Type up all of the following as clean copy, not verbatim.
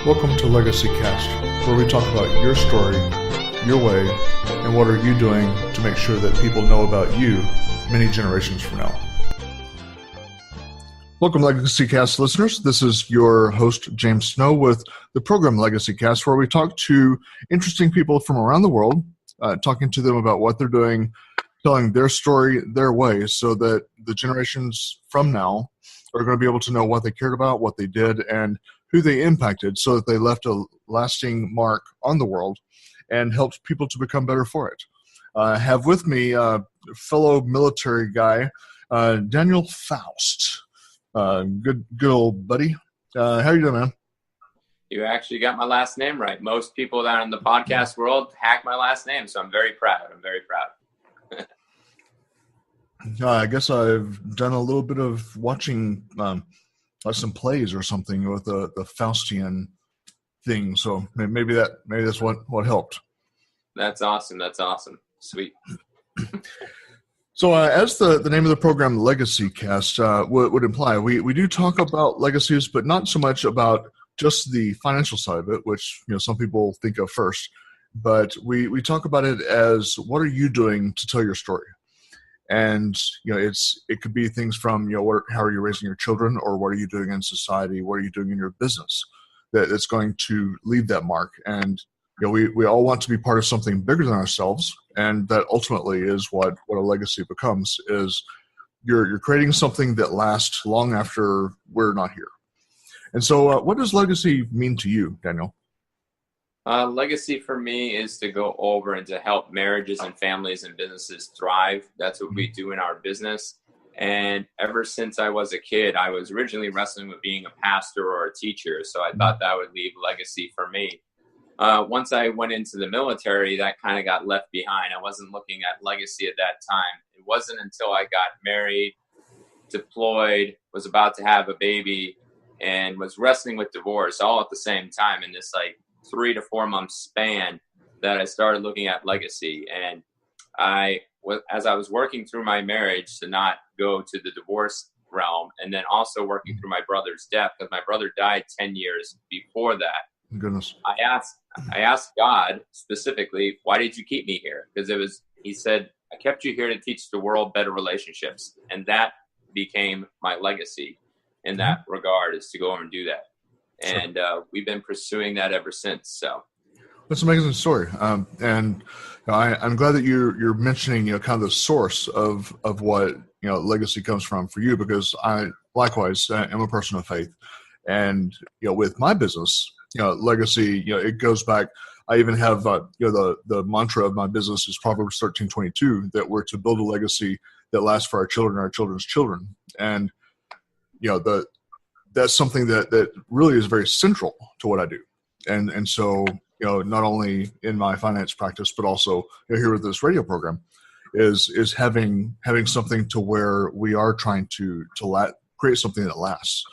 Welcome to Legacy Cast, where we talk about your story, your way, and what are you doing to make sure that people know about you many generations from now. Welcome, Legacy Cast listeners. This is your host, James Snow, with the program Legacy Cast, where we talk to interesting people from around the world, talking to them about what they're doing, telling their story their way, so that the generations from now are going to be able to know what they cared about, what they did, and who they impacted, so that they left a lasting mark on the world and helped people to become better for it. I have with me a fellow military guy, Daniel Faust. Good old buddy. How are you doing, man? You actually got my last name right. Most people that are in the podcast world hack my last name, so I'm very proud. I guess I've done a little bit of watching some plays or something with the Faustian thing, so maybe that's what helped. That's awesome. Sweet. So as the name of the program, Legacy Cast, would imply, we do talk about legacies, but not so much about just the financial side of it, which some people think of first. But we talk about it as, what are you doing to tell your story? And it could be things from how are you raising your children, or what are you doing in society, what are you doing in your business that's going to leave that mark. And we all want to be part of something bigger than ourselves, and that ultimately is what a legacy becomes. Is you're creating something that lasts long after we're not here. And so, what does legacy mean to you, Daniel? Legacy for me is to go over and to help marriages and families and businesses thrive. That's what we do in our business. And ever since I was a kid, I was originally wrestling with being a pastor or a teacher. So I thought that would leave legacy for me. Once I went into the military, that kind of got left behind. I wasn't looking at legacy at that time. It wasn't until I got married, deployed, was about to have a baby, and was wrestling with divorce all at the same time in this 3 to 4 month span that I started looking at legacy. And as I was working through my marriage, to not go to the divorce realm, and then also working through my brother's death, because my brother died 10 years before that. Goodness. I asked God specifically, why did you keep me here? Because he said, I kept you here to teach the world better relationships. And that became my legacy in that regard, is to go over and do that. And we've been pursuing that ever since. So that's an amazing story. And I'm glad that you're mentioning, kind of the source of what, legacy comes from for you, because I likewise am a person of faith. And, with my business, legacy, it goes back. I even have, the mantra of my business is Proverbs 13:22, that we're to build a legacy that lasts for our children and our children's children. And, that's something that really is very central to what I do. And so, not only in my finance practice, but also here with this radio program, is having something to where we are trying to create something that lasts.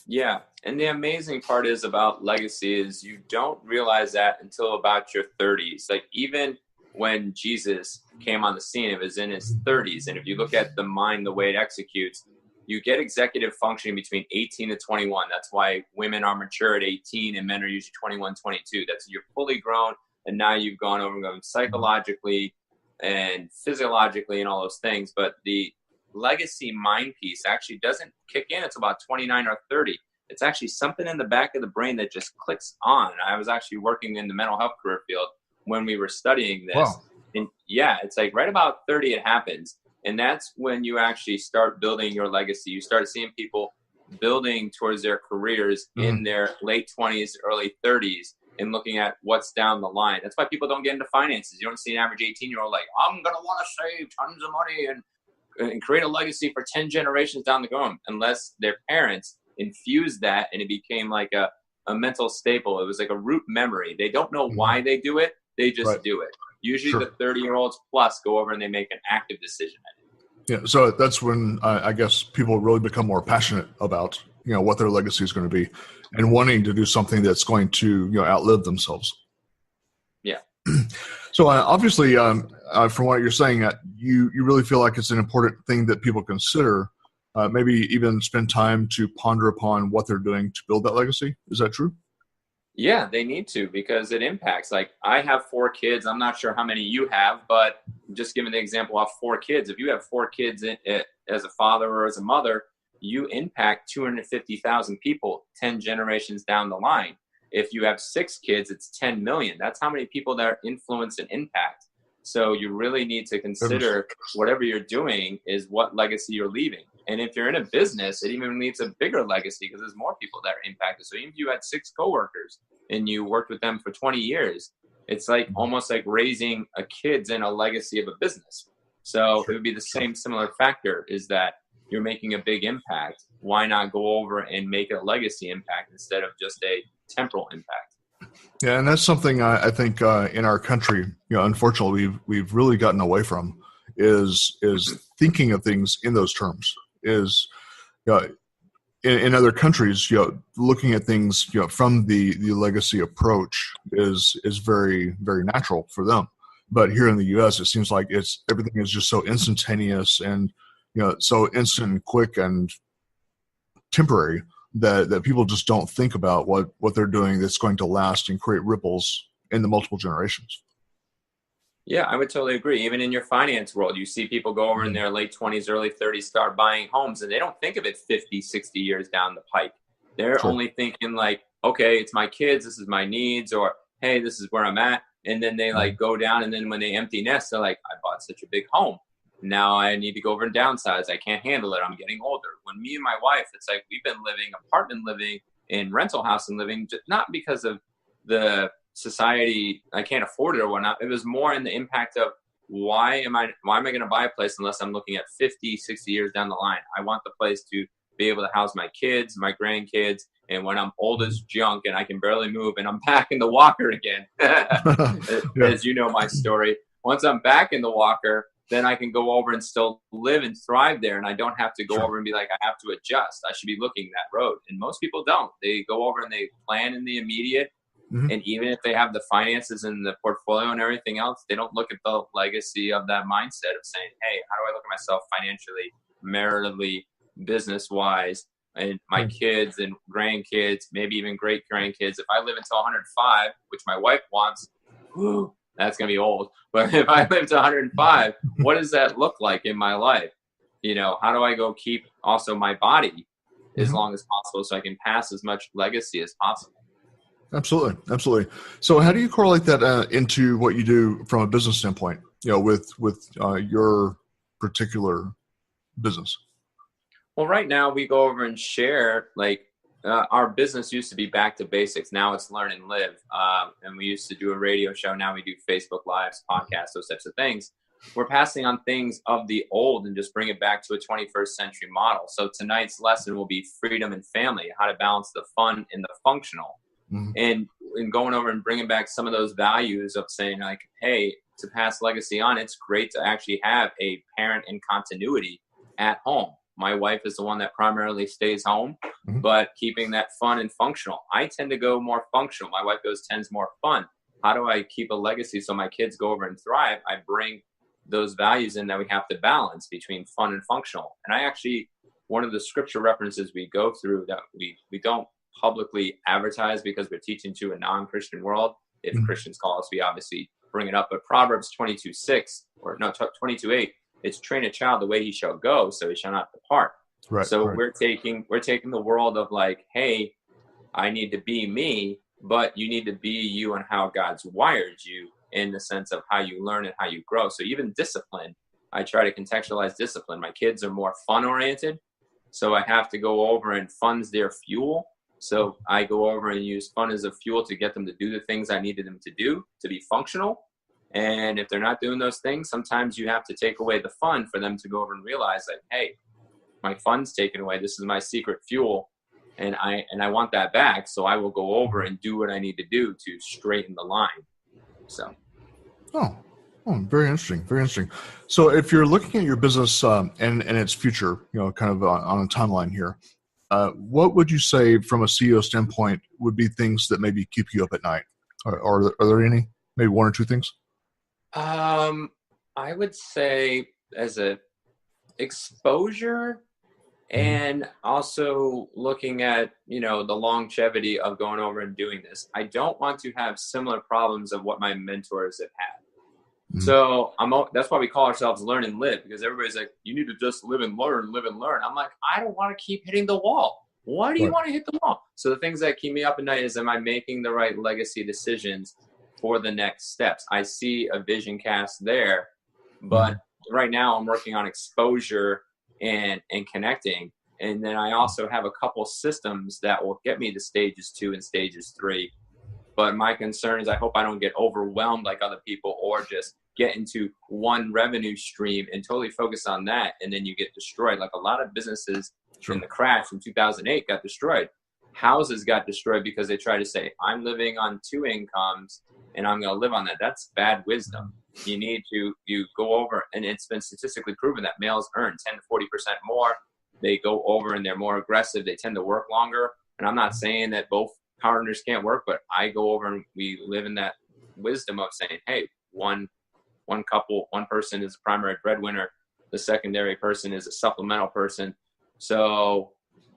Yeah. And the amazing part is about legacy is you don't realize that until about your 30s. Even when Jesus came on the scene, it was in his 30s. And if you look at the mind, the way it executes, you get executive functioning between 18 to 21. That's why women are mature at 18 and men are usually 21, 22. You're fully grown, and now you've gone over and gone psychologically and physiologically and all those things. But the legacy mind piece actually doesn't kick in until about 29 or 30. It's actually something in the back of the brain that just clicks on. I was actually working in the mental health career field when we were studying this. Wow. And it's right about 30 it happens. And that's when you actually start building your legacy. You start seeing people building towards their careers in their late 20s, early 30s, and looking at what's down the line. That's why people don't get into finances. You don't see an average 18-year-old I'm going to want to save tons of money and create a legacy for 10 generations down the road, unless their parents infused that and it became like a mental staple. It was like a root memory. They don't know why they do it. They just do it. Usually the 30-year-olds plus go over and they make an active decision. Yeah, so that's when I guess people really become more passionate about what their legacy is going to be, and wanting to do something that's going to outlive themselves. Yeah. So obviously, from what you're saying, you really feel like it's an important thing that people consider maybe even spend time to ponder upon what they're doing to build that legacy. Is that true? Yeah, they need to, because it impacts. Like, I have 4 kids. I'm not sure how many you have, but just giving the example of 4 kids. If you have 4 kids as a father or as a mother, you impact 250,000 people 10 generations down the line. If you have 6 kids, it's 10 million. That's how many people that influence and impact. So you really need to consider whatever you're doing is what legacy you're leaving. And if you're in a business, it even leaves a bigger legacy because there's more people that are impacted. So even if you had 6 coworkers and you worked with them for 20 years, it's like almost like raising a kids in a legacy of a business. So it would be the same similar factor, is that you're making a big impact. Why not go over and make a legacy impact instead of just a temporal impact? Yeah, and that's something I think in our country, unfortunately, we've really gotten away from is thinking of things in those terms. Is in other countries, looking at things from the legacy approach is very, very natural for them. But here in the U.S., it seems like everything is just so instantaneous and so instant and quick and temporary that people just don't think about what they're doing that's going to last and create ripples in the multiple generations. Yeah, I would totally agree. Even in your finance world, you see people go over in their late 20s, early 30s, start buying homes, and they don't think of it 50, 60 years down the pike. They're only thinking like, okay, it's my kids, this is my needs, or hey, this is where I'm at. And then they like go down, and then when they empty nest, they're like, I bought such a big home. Now I need to go over and downsize. I can't handle it. I'm getting older. When me and my wife, it's like we've been apartment living, in rental house and living, not because of the society, I can't afford it or whatnot. It was more in the impact of why am I going to buy a place unless I'm looking at 50, 60 years down the line? I want the place to be able to house my kids, my grandkids, and when I'm old as junk and I can barely move and I'm back in the walker again, as you know my story, once I'm back in the walker, then I can go over and still live and thrive there. And I don't have to go over and be like, I have to adjust. I should be looking that road. And most people don't. They go over and they plan in the immediate. Mm-hmm. And even if they have the finances and the portfolio and everything else, they don't look at the legacy of that mindset of saying, hey, how do I look at myself financially, maritally, business-wise, and my kids and grandkids, maybe even great-grandkids. If I live until 105, which my wife wants, that's going to be old. But if I live to 105, what does that look like in my life? How do I go keep also my body as long as possible so I can pass as much legacy as possible? Absolutely. So how do you correlate that into what you do from a business standpoint, with your particular business? Well, right now we go over and share, our business used to be back to basics. Now it's learn and live. And we used to do a radio show. Now we do Facebook Lives, podcasts, those types of things. We're passing on things of the old and just bring it back to a 21st century model. So tonight's lesson will be freedom and family, how to balance the fun and the functional. Mm-hmm. And going over and bringing back some of those values of saying like, hey, to pass legacy on, it's great to actually have a parent in continuity at home. My wife is the one that primarily stays home, but keeping that fun and functional. I tend to go more functional. My wife tends more fun. How do I keep a legacy so my kids go over and thrive? I bring those values in that we have to balance between fun and functional. And I actually, one of the scripture references we go through that we don't publicly advertise because we're teaching to a non-Christian world. If Christians call us, we obviously bring it up. But Proverbs 22:8, it's train a child the way he shall go, so he shall not depart. Right. So we're taking the world of like, hey, I need to be me, but you need to be you and how God's wired you in the sense of how you learn and how you grow. So even discipline, I try to contextualize discipline. My kids are more fun oriented, so I have to go over and fun's their fuel. So I go over and use fun as a fuel to get them to do the things I needed them to do to be functional. And if they're not doing those things, sometimes you have to take away the fun for them to go over and realize that, hey, my fun's taken away. This is my secret fuel. And I want that back. So I will go over and do what I need to do to straighten the line. So. Oh, very interesting. Very interesting. So if you're looking at your business and its future, kind of on a timeline here, what would you say from a CEO standpoint would be things that maybe keep you up at night? Are there any, maybe one or two things? I would say as a exposure, and also looking at, you know, the longevity of going over and doing this. I don't want to have similar problems of what my mentors have had. Mm-hmm. So that's why we call ourselves Learn and Live, because everybody's like, you need to just live and learn, live and learn. I'm like, I don't want to keep hitting the wall. Why do you want to hit the wall? So the things that keep me up at night is, am I making the right legacy decisions for the next steps? I see a vision cast there, but right now I'm working on exposure and connecting. And then I also have a couple systems that will get me to stages 2 and stages 3. But my concern is I hope I don't get overwhelmed like other people, or just get into one revenue stream and totally focus on that. And then you get destroyed. Like a lot of businesses in the crash in 2008 got destroyed. Houses got destroyed because they try to say, I'm living on 2 incomes and I'm going to live on that. That's bad wisdom. You need to, you go over, and it's been statistically proven that males earn 10 to 40% more. They go over and they're more aggressive. They tend to work longer. And I'm not saying that both partners can't work, but I go over and we live in that wisdom of saying, hey, one person is a primary breadwinner. The secondary person is a supplemental person. So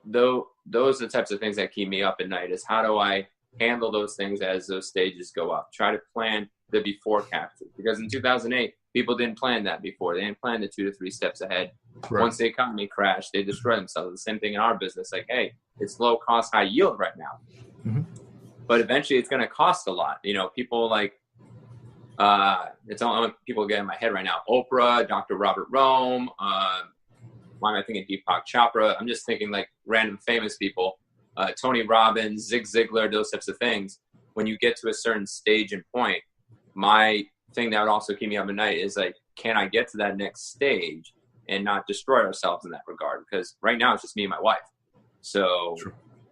those are the types of things that keep me up at night, is how do I handle those things as those stages go up? Try to plan the before capture, because in 2008, people didn't plan that before. They didn't plan the 2 to 3 steps ahead. Right. Once the economy crashed, they destroyed themselves. The same thing in our business. Like, hey, it's low cost, high yield right now. But eventually it's going to cost a lot. You know, people like, it's only people get in my head right now. Oprah, Dr. Robert Rome, why am I thinking Deepak Chopra? I'm just thinking like random famous people, Tony Robbins, Zig Ziglar, those types of things. When you get to a certain stage and point, my thing that would also keep me up at night is like, can I get to that next stage and not destroy ourselves in that regard? Because right now it's just me and my wife. So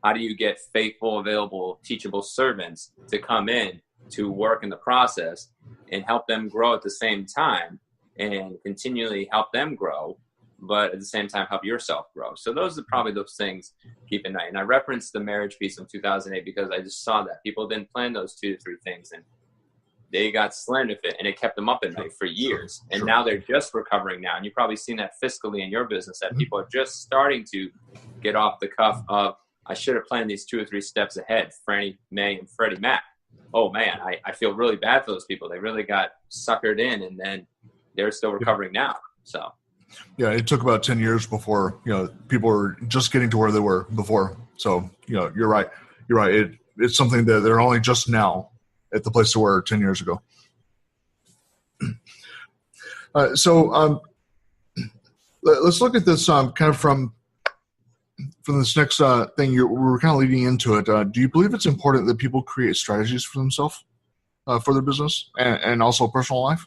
how do you get faithful, available, teachable servants to come in to work in the process and help them grow at the same time, and continually help them grow, but at the same time help yourself grow? So those are probably those things keep at night. And I referenced the marriage piece in 2008 because I just saw that people didn't plan those 2 to 3 things, and they got slammed with it, and it kept them up at night for years. And now they're just recovering now. And you've probably seen that fiscally in your business, that people are just starting to get off the cuff of, I should have planned these 2 or 3 steps ahead, Fannie Mae and Freddie Mac. Oh man, I feel really bad for those people. They really got suckered in, and then they're still recovering now. So yeah, it took about 10 years before, you know, people were just getting to where they were before. So, you know, you're right. It's something that they're only just now at the place they were 10 years ago. So let's look at this kind of from this next thing. We were kind of leading into it. Do you believe it's important that people create strategies for themselves, for their business and also personal life?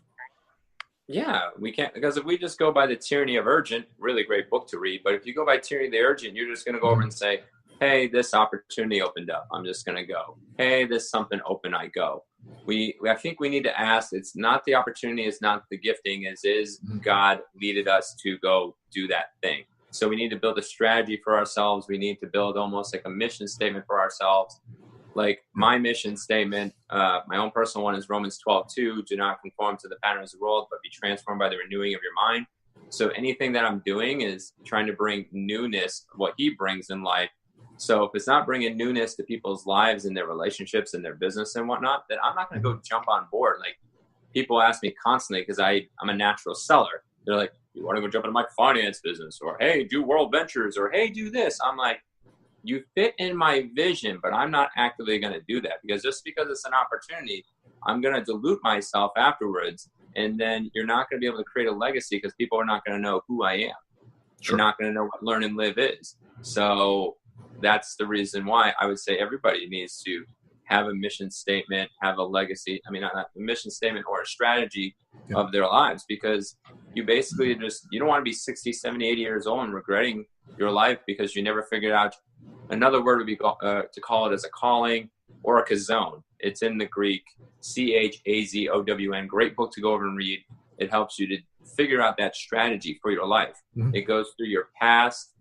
Yeah, we can't, because if we just go by the tyranny of urgent, really great book to read, but if you go by tyranny of the urgent, you're just going to go over and say, hey, this opportunity opened up, I'm just going to go. Hey, this something open, I go. I think we need to ask, it's not the opportunity, it's not the gifting, is God leaded us to go do that thing? So we need to build a strategy for ourselves. We need to build almost like a mission statement for ourselves. Like my mission statement, my own personal one is Romans 12:2, do not conform to the patterns of the world, but be transformed by the renewing of your mind. So anything that I'm doing is trying to bring newness, what he brings in life. So if it's not bringing newness to people's lives and their relationships and their business and whatnot, then I'm not going to go jump on board. Like people ask me constantly, because I'm a natural seller. They're like, you want to go jump into my finance business, or hey, do World Ventures, or hey, do this. I'm like, you fit in my vision, but I'm not actively going to do that, because just because it's an opportunity, I'm going to dilute myself afterwards. And then you're not going to be able to create a legacy, because people are not going to know who I am. They're not going to know what Learn and Live is. So that's the reason why I would say everybody needs to have a mission statement, have a legacy. I mean, not a mission statement or a strategy of their lives, because you basically you don't want to be 60, 70, 80 years old and regretting your life because you never figured out. Another word would be to call it as a calling or a kazon. It's in the Greek, CHAZOWN. Great book to go over and read. It helps you to figure out that strategy for your life. It goes through your past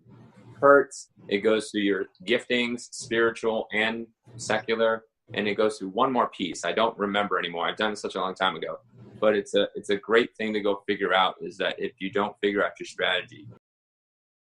hurts. It goes through your giftings, spiritual and secular. And it goes through one more piece. I don't remember anymore. I've done it such a long time ago. But it's a great thing to go figure out, is that if you don't figure out your strategy,